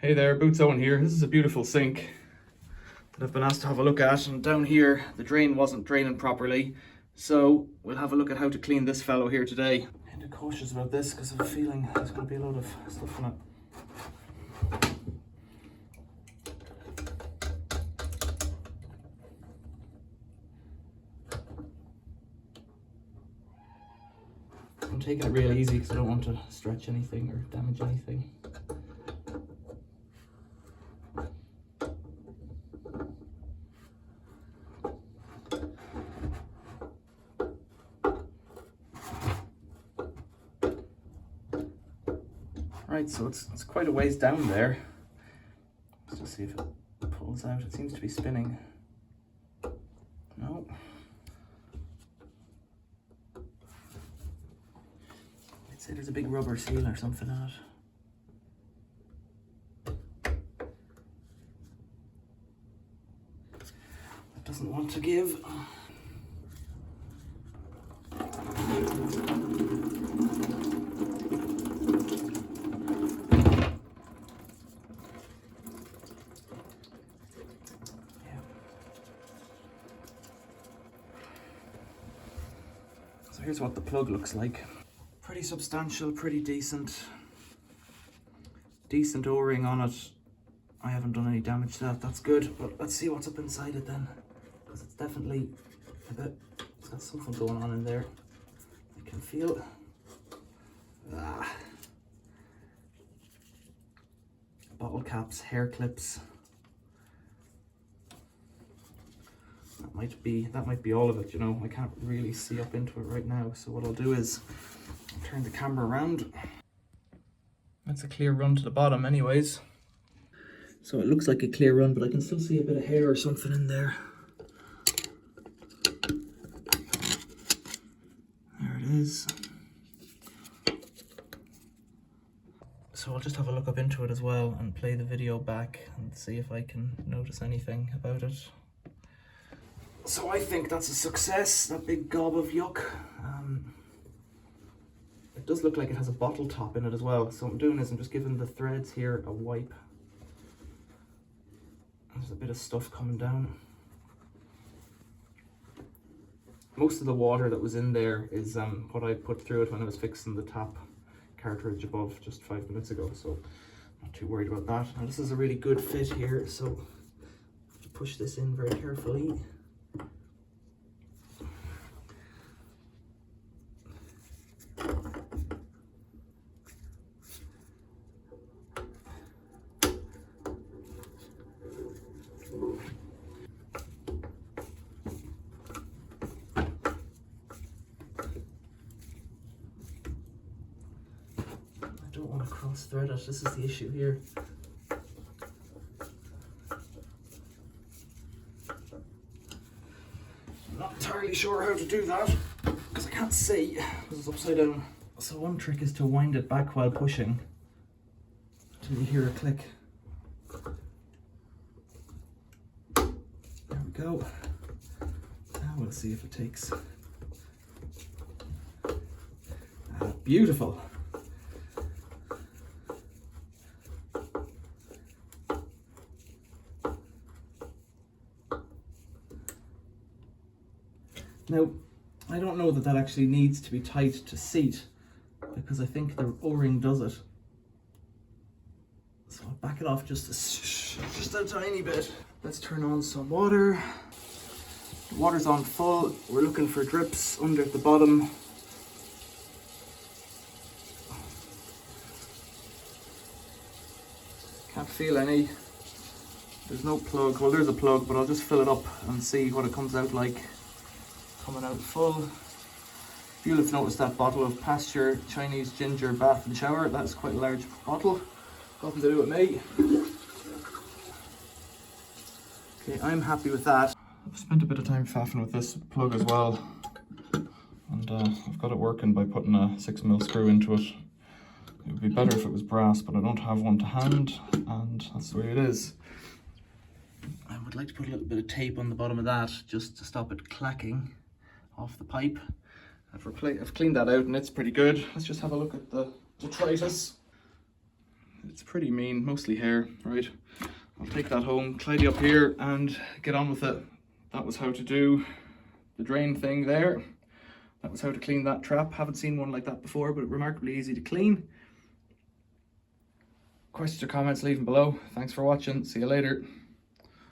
Hey there, Boots Owen here. This is a beautiful sink that I've been asked to have a look at, and down here the drain wasn't draining properly, so we'll have a look at how to clean this fellow here today. I'm kind of cautious about this because I have a feeling there's going to be a lot of stuff in it. I'm taking it real easy because I don't want to stretch anything or damage anything. Right, so it's quite a ways down there. Let's just see if it pulls out. It seems to be spinning. No. I'd say there's a big rubber seal or something on it. It doesn't want to give. So here's what the plug looks like. Pretty substantial, pretty decent. Decent O-ring on it. I haven't done any damage to that, that's good. But let's see what's up inside it then. Because it's definitely a bit, it's got something going on in there. I can feel. Bottle caps, hair clips. That might be all of it, you know. I can't really see up into it right now, so what I'll do is turn the camera around. That's a clear run to the bottom anyways. So it looks like a clear run, but I can still see a bit of hair or something in there. There it is. So I'll just have a look up into it as well and play the video back and see if I can notice anything about it. So I think that's a success, that big gob of yuck. It does look like it has a bottle top in it as well. So what I'm doing is I'm just giving the threads here a wipe. There's a bit of stuff coming down. Most of the water that was in there is what I put through it when I was fixing the tap cartridge above just 5 minutes ago. So not too worried about that. Now this is a really good fit here, so I have to push this in very carefully. I don't want to cross thread it, this is the issue here. I'm not entirely sure how to do that because I can't see because it's upside down. So one trick is to wind it back while pushing until you hear a click. There we go. Now we'll see if it takes. Beautiful. Now, I don't know that actually needs to be tight to seat because I think the O-ring does it. So I'll back it off just a tiny bit. Let's turn on some water. The water's on full. We're looking for drips under at the bottom. Can't feel any. There's no plug. Well, there's a plug, but I'll just fill it up and see what it comes out like. Coming out full. You'll have noticed that bottle of pasture Chinese ginger bath and shower. That's quite a large bottle. Nothing to do with me. Okay, I'm happy with that. I've spent a bit of time faffing with this plug as well. And I've got it working by putting a 6mm screw into it. It would be better if it was brass, but I don't have one to hand, and that's the way it is. I would like to put a little bit of tape on the bottom of that just to stop it clacking off the pipe. I've cleaned that out and it's pretty good. Let's just have a look at the detritus. It's pretty mean, mostly hair, right? I'll take that home, tidy up here and get on with it. That was how to do the drain thing there. That was how to clean that trap. Haven't seen one like that before, but remarkably easy to clean. Questions or comments, leave them below. Thanks for watching. See you later.